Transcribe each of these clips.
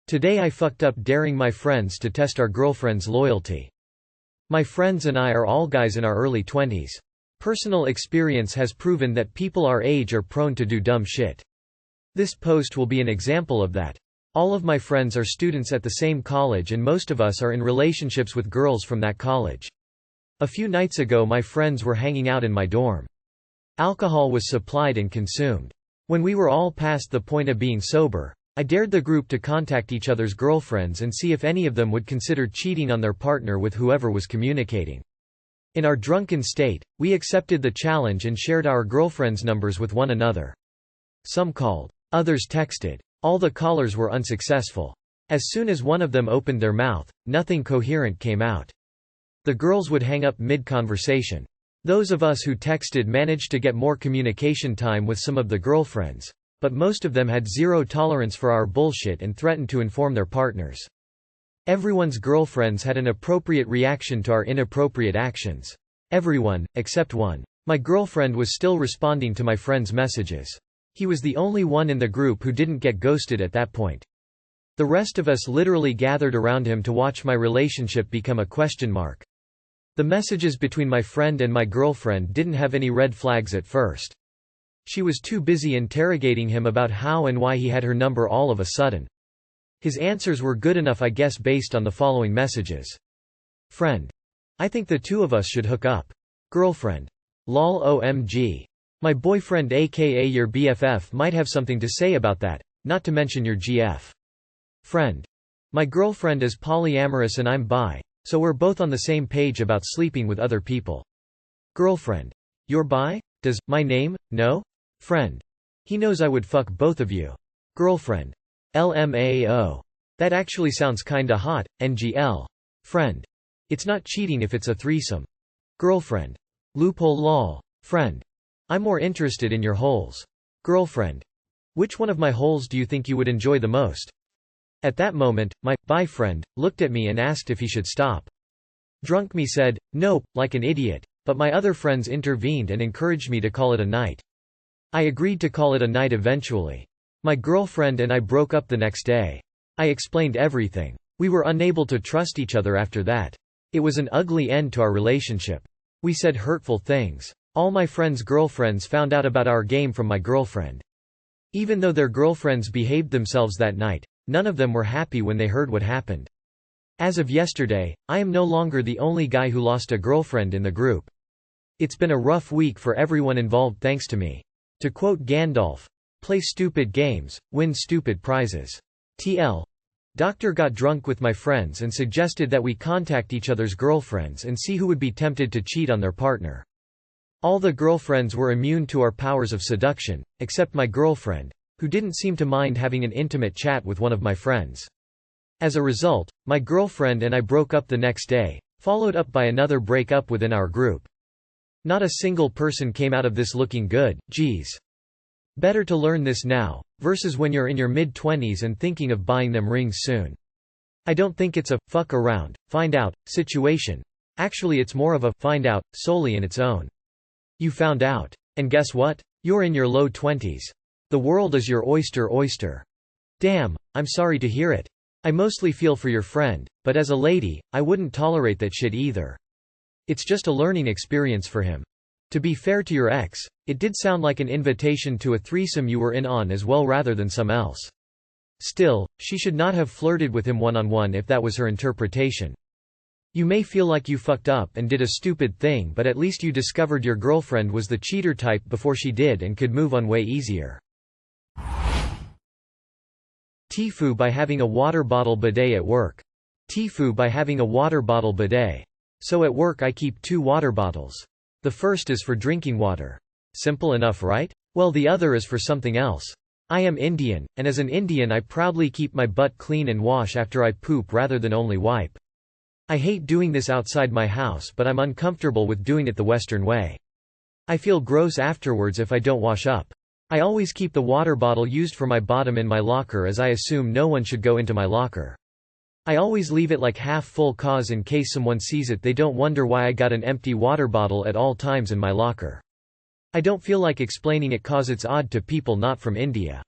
Today I fucked up daring my friends to test our girlfriend's loyalty. My friends and I are all guys in our early 20s. Personal experience has proven that people our age are prone to do dumb shit. This post will be an example of that. All of my friends are students at the same college and most of us are in relationships with girls from that college. A few nights ago my friends were hanging out in my dorm. Alcohol was supplied and consumed. When we were all past the point of being sober, I dared the group to contact each other's girlfriends and see if any of them would consider cheating on their partner with whoever was communicating. In our drunken state, we accepted the challenge and shared our girlfriends' numbers with one another. Some called. Others texted. All the callers were unsuccessful. As soon as one of them opened their mouth, nothing coherent came out. The girls would hang up mid-conversation. Those of us who texted managed to get more communication time with some of the girlfriends. But most of them had zero tolerance for our bullshit and threatened to inform their partners. Everyone's girlfriends had an appropriate reaction to our inappropriate actions. Everyone, except one. My girlfriend was still responding to my friend's messages. He was the only one in the group who didn't get ghosted at that point. The rest of us literally gathered around him to watch my relationship become a question mark. The messages between my friend and my girlfriend didn't have any red flags at first. She was too busy interrogating him about how and why he had her number all of a sudden. His answers were good enough, I guess, based on the following messages. Friend. I think the two of us should hook up. Girlfriend. Lol OMG. My boyfriend aka your BFF might have something to say about that, not to mention your GF. Friend. My girlfriend is polyamorous and I'm bi, so we're both on the same page about sleeping with other people. Girlfriend. You're bi? Does my name know? Friend. He knows I would fuck both of you. Girlfriend. LMAO. That actually sounds kinda hot, NGL. Friend. It's not cheating if it's a threesome. Girlfriend. Loophole lol. Friend. I'm more interested in your holes. Girlfriend. Which one of my holes do you think you would enjoy the most? At that moment, my bi friend looked at me and asked if he should stop. Drunk me said, nope, like an idiot, but my other friends intervened and encouraged me to call it a night. I agreed to call it a night eventually. My girlfriend and I broke up the next day. I explained everything. We were unable to trust each other after that. It was an ugly end to our relationship. We said hurtful things. All my friends' girlfriends found out about our game from my girlfriend. Even though their girlfriends behaved themselves that night, none of them were happy when they heard what happened. As of yesterday, I am no longer the only guy who lost a girlfriend in the group. It's been a rough week for everyone involved thanks to me. To quote Gandalf, play stupid games, win stupid prizes. TL. Doctor got drunk with my friends and suggested that we contact each other's girlfriends and see who would be tempted to cheat on their partner. All the girlfriends were immune to our powers of seduction, except my girlfriend, who didn't seem to mind having an intimate chat with one of my friends. As a result, my girlfriend and I broke up the next day, followed up by another breakup within our group. Not a single person came out of this looking good, geez. Better to learn this now, versus when you're in your mid-20s and thinking of buying them rings soon. I don't think it's a fuck around, find out situation. Actually it's more of a find out, solely in its own. You found out. And guess what? You're in your low 20s. The world is your oyster. Damn, I'm sorry to hear it. I mostly feel for your friend, but as a lady, I wouldn't tolerate that shit either. It's just a learning experience for him. To be fair to your ex, it did sound like an invitation to a threesome you were in on as well rather than some else. Still, she should not have flirted with him one-on-one if that was her interpretation. You may feel like you fucked up and did a stupid thing, but at least you discovered your girlfriend was the cheater type before she did and could move on way easier. TIFU by having a water bottle bidet at work. TIFU by having a water bottle bidet. So at work I keep 2 water bottles. The first is for drinking water. Simple enough, right? Well, the other is for something else. I am Indian, and as an Indian I proudly keep my butt clean and wash after I poop rather than only wipe. I hate doing this outside my house, but I'm uncomfortable with doing it the Western way. I feel gross afterwards if I don't wash up. I always keep the water bottle used for my bottom in my locker as I assume no one should go into my locker. I always leave it like half full cause in case someone sees it they don't wonder why I got an empty water bottle at all times in my locker. I don't feel like explaining it cause it's odd to people not from India.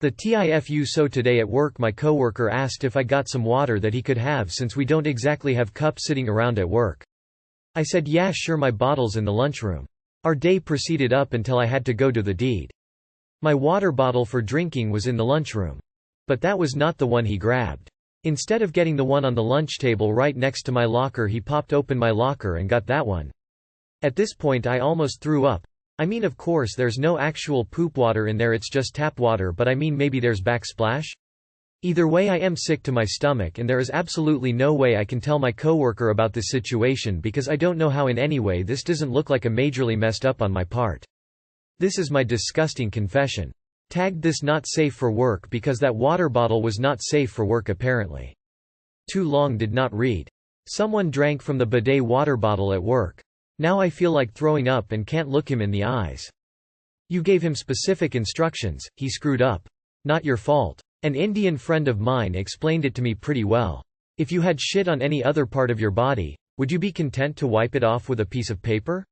The TIFU. So today at work my coworker asked if I got some water that he could have since we don't exactly have cups sitting around at work. I said yeah sure, my bottle's in the lunchroom. Our day proceeded up until I had to go do the deed. My water bottle for drinking was in the lunchroom. But that was not the one he grabbed. Instead of getting the one on the lunch table right next to my locker, he popped open my locker and got that one. At this point I almost threw up. I mean, of course there's no actual poop water in there, it's just tap water, but I mean maybe there's backsplash? Either way I am sick to my stomach and there is absolutely no way I can tell my coworker about this situation because I don't know how in any way this doesn't look like a majorly messed up on my part. This is my disgusting confession. Tagged this not safe for work because that water bottle was not safe for work apparently. Too long did not read. Someone drank from the bidet water bottle at work. Now I feel like throwing up and can't look him in the eyes. You gave him specific instructions, he screwed up. Not your fault. An Indian friend of mine explained it to me pretty well. If you had shit on any other part of your body, would you be content to wipe it off with a piece of paper?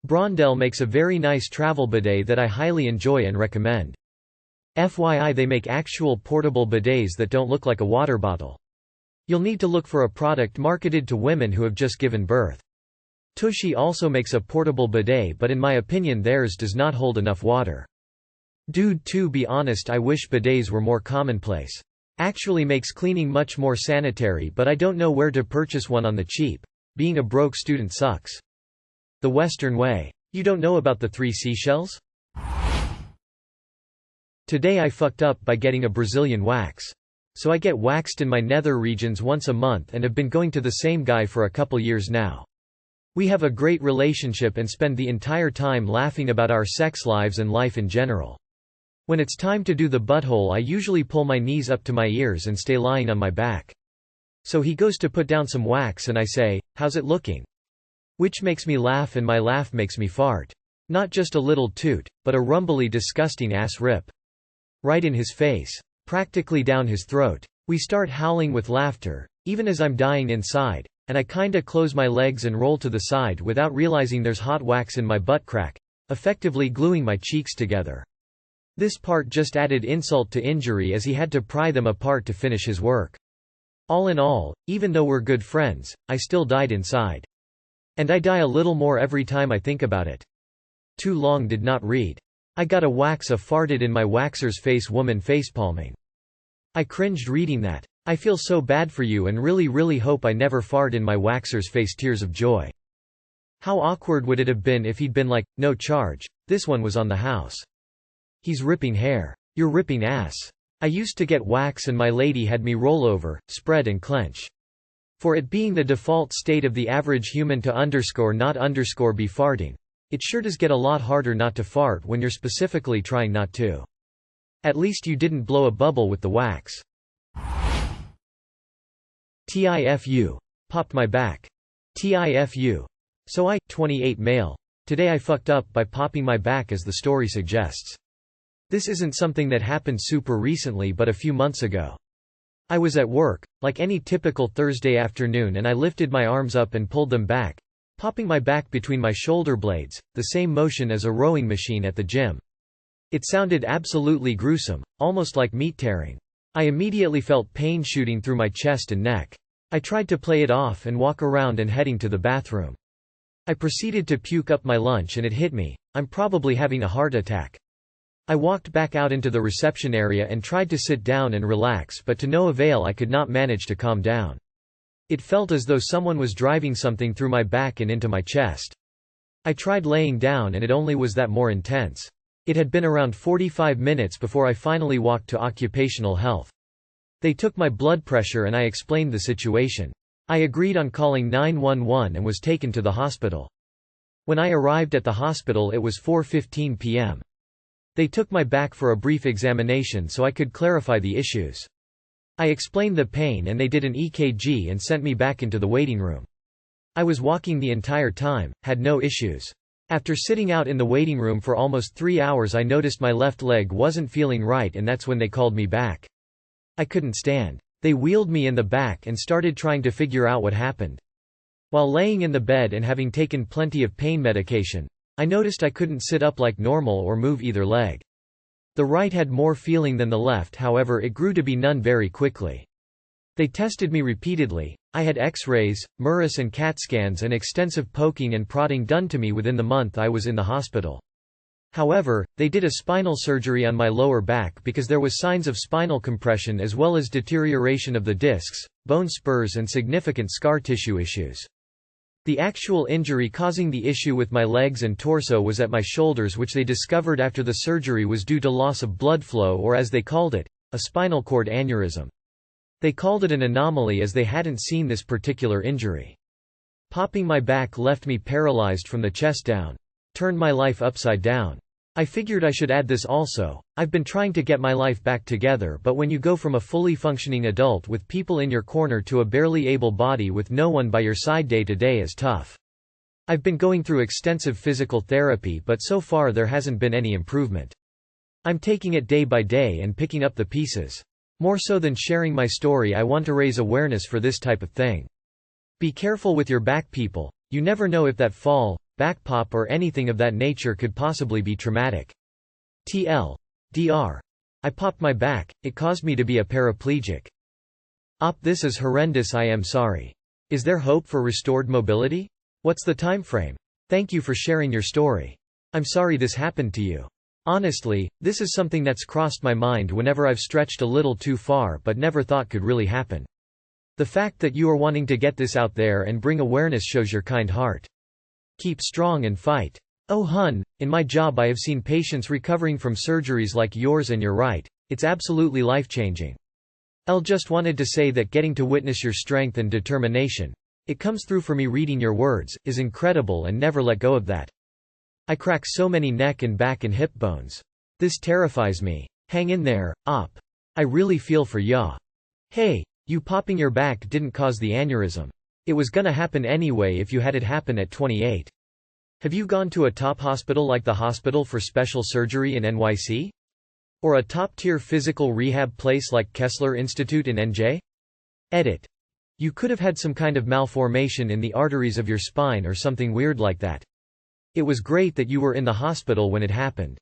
Brondell makes a very nice travel bidet that I highly enjoy and recommend. FYI, they make actual portable bidets that don't look like a water bottle. You'll need to look for a product marketed to women who have just given birth. Tushy also makes a portable bidet, but in my opinion theirs does not hold enough water. Dude, to be honest, I wish bidets were more commonplace. Actually makes cleaning much more sanitary, but I don't know where to purchase one on the cheap. Being a broke student sucks. The Western way. You don't know about the 3 seashells? Today I fucked up by getting a Brazilian wax. So I get waxed in my nether regions once a month and have been going to the same guy for a couple years now. We have a great relationship and spend the entire time laughing about our sex lives and life in general. When it's time to do the butthole, I usually pull my knees up to my ears and stay lying on my back. So he goes to put down some wax and I say, "How's it looking?" Which makes me laugh and my laugh makes me fart. Not just a little toot, but a rumbly disgusting ass rip. Right in his face. Practically down his throat. We start howling with laughter, even as I'm dying inside, and I kinda close my legs and roll to the side without realizing there's hot wax in my butt crack, effectively gluing my cheeks together. This part just added insult to injury as he had to pry them apart to finish his work. All in all, even though we're good friends, I still died inside. And I die a little more every time I think about it. Too long did not read. I got a wax, a farted in my waxer's face, woman facepalming. I cringed reading that. I feel so bad for you and really hope I never fart in my waxer's face, tears of joy. How awkward would it have been if he'd been like, "No charge, this one was on the house." He's ripping hair. You're ripping ass. I used to get wax and my lady had me roll over, spread and clench. For it being the default state of the average human to not be farting, it sure does get a lot harder not to fart when you're specifically trying not to. At least you didn't blow a bubble with the wax. TIFU. Popped my back. TIFU. So I, 28 male. Today I fucked up by popping my back as the story suggests. This isn't something that happened super recently but a few months ago. I was at work, like any typical Thursday afternoon, and I lifted my arms up and pulled them back, popping my back between my shoulder blades, the same motion as a rowing machine at the gym. It sounded absolutely gruesome, almost like meat tearing. I immediately felt pain shooting through my chest and neck. I tried to play it off and walk around and heading to the bathroom. I proceeded to puke up my lunch and it hit me. I'm probably having a heart attack. I walked back out into the reception area and tried to sit down and relax, but to no avail. I could not manage to calm down. It felt as though someone was driving something through my back and into my chest. I tried laying down and it only was that more intense. It had been around 45 minutes before I finally walked to occupational health. They took my blood pressure and I explained the situation. I agreed on calling 911 and was taken to the hospital. When I arrived at the hospital it was 4:15 p.m. They took my back for a brief examination so I could clarify the issues. I explained the pain and they did an EKG and sent me back into the waiting room. I was walking the entire time, had no issues. After sitting out in the waiting room for almost 3 hours I noticed my left leg wasn't feeling right and that's when they called me back. I couldn't stand. They wheeled me in the back and started trying to figure out what happened. While laying in the bed and having taken plenty of pain medication, I noticed I couldn't sit up like normal or move either leg. The right had more feeling than the left, however it grew to be none very quickly. They tested me repeatedly. I had X-rays, MRIs and CAT scans and extensive poking and prodding done to me within the month I was in the hospital. However, they did a spinal surgery on my lower back because there was signs of spinal compression as well as deterioration of the discs, bone spurs and significant scar tissue issues. The actual injury causing the issue with my legs and torso was at my shoulders, which they discovered after the surgery was due to loss of blood flow, or as they called it, a spinal cord aneurysm. They called it an anomaly as they hadn't seen this particular injury. Popping my back left me paralyzed from the chest down. Turned my life upside down. I figured I should add this also. I've been trying to get my life back together, but when you go from a fully functioning adult with people in your corner to a barely able body with no one by your side day to day is tough. I've been going through extensive physical therapy, but so far there hasn't been any improvement. I'm taking it day by day and picking up the pieces. More so than sharing my story, I want to raise awareness for this type of thing. Be careful with your back, people. You never know if that fall, back pop or anything of that nature could possibly be traumatic. TLDR. I popped my back, it caused me to be a paraplegic. This is horrendous, I am sorry. Is there hope for restored mobility? What's the time frame? Thank you for sharing your story. I'm sorry this happened to you. Honestly, this is something that's crossed my mind whenever I've stretched a little too far but never thought could really happen. The fact that you are wanting to get this out there and bring awareness shows your kind heart. Keep strong and fight. Oh hun, in my job I have seen patients recovering from surgeries like yours, and you're right, it's absolutely life-changing. Just wanted to say that getting to witness your strength and determination, it comes through for me reading your words, is incredible, and never let go of that. I crack so many neck and back and hip bones. This terrifies me. Hang in there, op. I really feel for ya. Hey, you popping your back didn't cause the aneurysm. It was gonna happen anyway if you had it happen at 28. Have you gone to a top hospital like the Hospital for Special Surgery in NYC? Or a top-tier physical rehab place like Kessler Institute in NJ? Edit. You could have had some kind of malformation in the arteries of your spine or something weird like that. It was great that you were in the hospital when it happened.